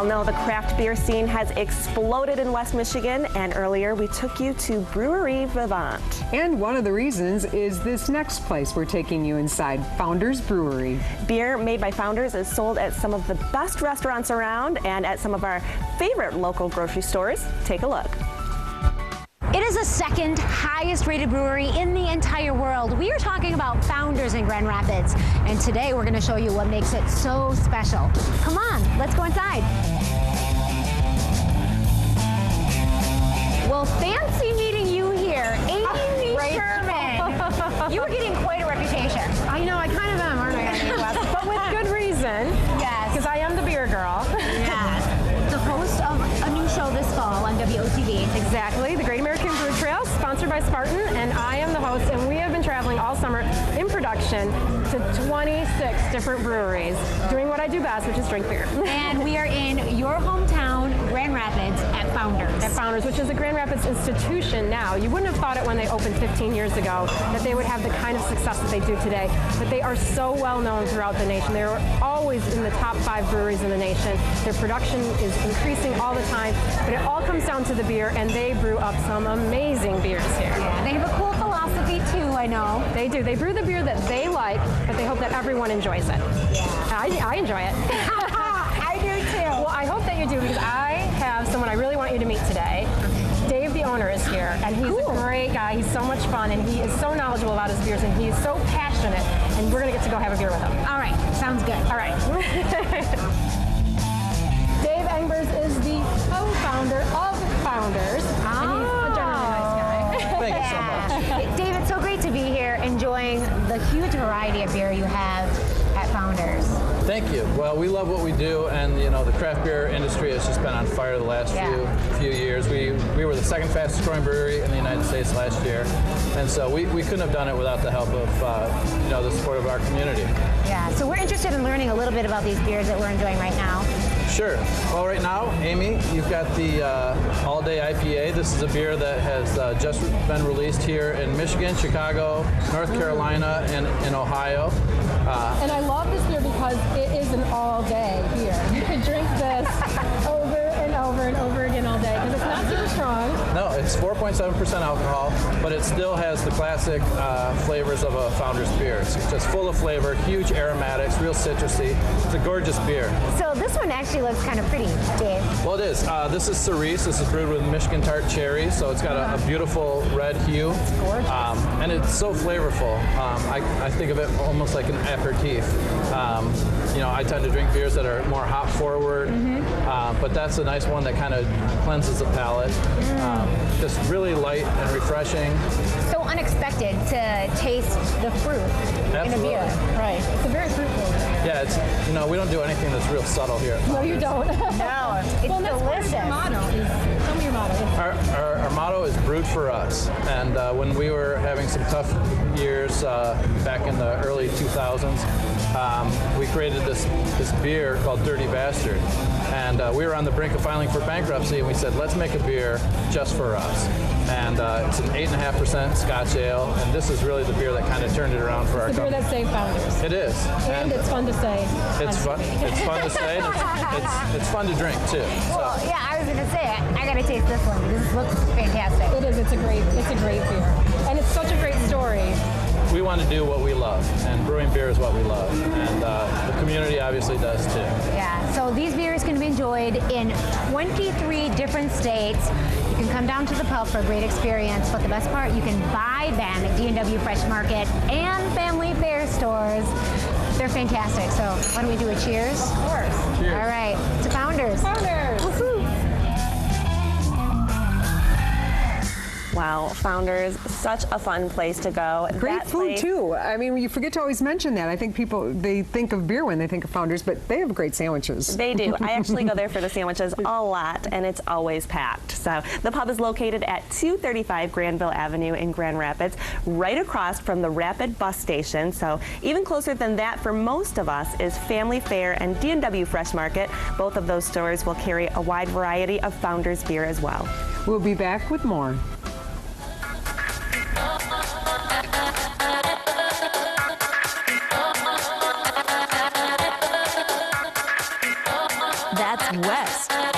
all know the craft beer scene has exploded in West Michigan, and earlier we took you to Brewery Vivant. And one of the reasons is this next place we're taking you inside, Founders Brewery. Beer made by Founders is sold at some of the best restaurants around and at some of our favorite local grocery stores. Take a look. It is the second highest rated brewery in the entire world. We are talking about Founders in Grand Rapids, and today we're going to show you what makes it so special. Come on, let's go inside. Well, fancy meeting you here, Amy Sherman. You are getting quite a reputation. I know, I kind of am, aren't I? But with good reason. Yes. Because I am the beer girl. Yes. The host of a new show this fall on WOTV. Exactly, the Great American Brew Trail, sponsored by Spartan, and I am the host, and we have been traveling all summer in production to 26 different breweries, doing what I do best, which is drink beer. And we are in your hometown, Grand Rapids, at Founders. At Founders, which is a Grand Rapids institution now. You wouldn't have thought it when they opened 15 years ago that they would have the kind of success that they do today, but they are so well known throughout the nation. They're always in the top 5 breweries in the nation. Their production is increasing all the time, but it all comes down to the beer, and they brew up some amazing beers here. Yeah, they have a cool philosophy too, I know. They do. They brew the beer that they like, but they hope that everyone enjoys it. Yeah. I enjoy it. I do too. Well, I hope that you do, because I have someone I really want you to meet today. Dave, the owner, is here, and he's a great guy. He's so much fun, and he is so knowledgeable about his beers, and he is so passionate, and we're going to get to go have a beer with him. All right, sounds good. All right. Dave Engbers is the co-founder of Founders, and he's a generally nice guy. Thank you so much. Dave, it's so great to be here enjoying the huge variety of beer you have at Founders. Thank you. Well, we love what we do, and the craft beer industry has just been on fire the last few years. We were the second fastest growing brewery in the United States last year, and so we couldn't have done it without the help of the support of our community. Yeah. So we're interested in learning a little bit about these beers that we're enjoying right now. Sure. Well, right now, Amy, you've got the All Day IPA. This is a beer that has just been released here in Michigan, Chicago, North Carolina, and in Ohio. And I love this beer because it is an all-day beer. You could drink this over and over and over again all day, because it's not super strong. No, it's 4.7% alcohol, but it still has the classic flavors of a Founders beer. It's just full of flavor, huge aromatics, real citrusy. It's a gorgeous beer. So this one actually looks kind of pretty, Dave. Well, it is. This is cerise. This is brewed with Michigan tart cherries, so it's got a beautiful red hue. It's gorgeous. And it's so flavorful. I think of it almost like an aperitif. I tend to drink beers that are more hop forward, but that's a nice one that kind of cleanses the palate. Just really light and refreshing. So unexpected to taste the fruit in a beer. Right. It's a very fruitful beer. Yeah, it's we don't do anything that's real subtle here. No, you don't. No, it's well, that's part of delicious. your motto. Tell me your motto. Our motto is brewed for us, and when we were having some tough years back in the early 2000s, we created this beer called Dirty Bastard, and we were on the brink of filing for bankruptcy, and we said, let's make a beer just for us. And it's an 8.5% Scotch ale, and this is really the beer that kind of turned it around for our It's a beer company. that saved Founders. It is. And it's fun to say. It's fun. It's fun to say. And it's fun to drink too. Well, yeah, I was going to say, I got to taste this one because this looks fantastic. It is. It's a great beer. And it's such a great story. We want to do what we love, and brewing beer is what we love, and the community obviously does too. Yeah, so these beers can be enjoyed in 23 different states. You can come down to the pub for a great experience, but the best part, you can buy them at D&W Fresh Market and Family Fare stores. They're fantastic. So why don't we do a cheers? Of course. Cheers. All right, to Founders. Founders. Woohoo. Wow, Founders, such a fun place to go. Great That food place- too. I mean, you forget to always mention that. I think people, they think of beer when they think of Founders, but they have great sandwiches. They do. I actually go there for the sandwiches a lot, and it's always packed. So the pub is located at 235 Granville Avenue in Grand Rapids, right across from the Rapid bus station. So even closer than that for most of us is Family Fare and D&W Fresh Market. Both of those stores will carry a wide variety of Founders beer as well. We'll be back with more. That's West.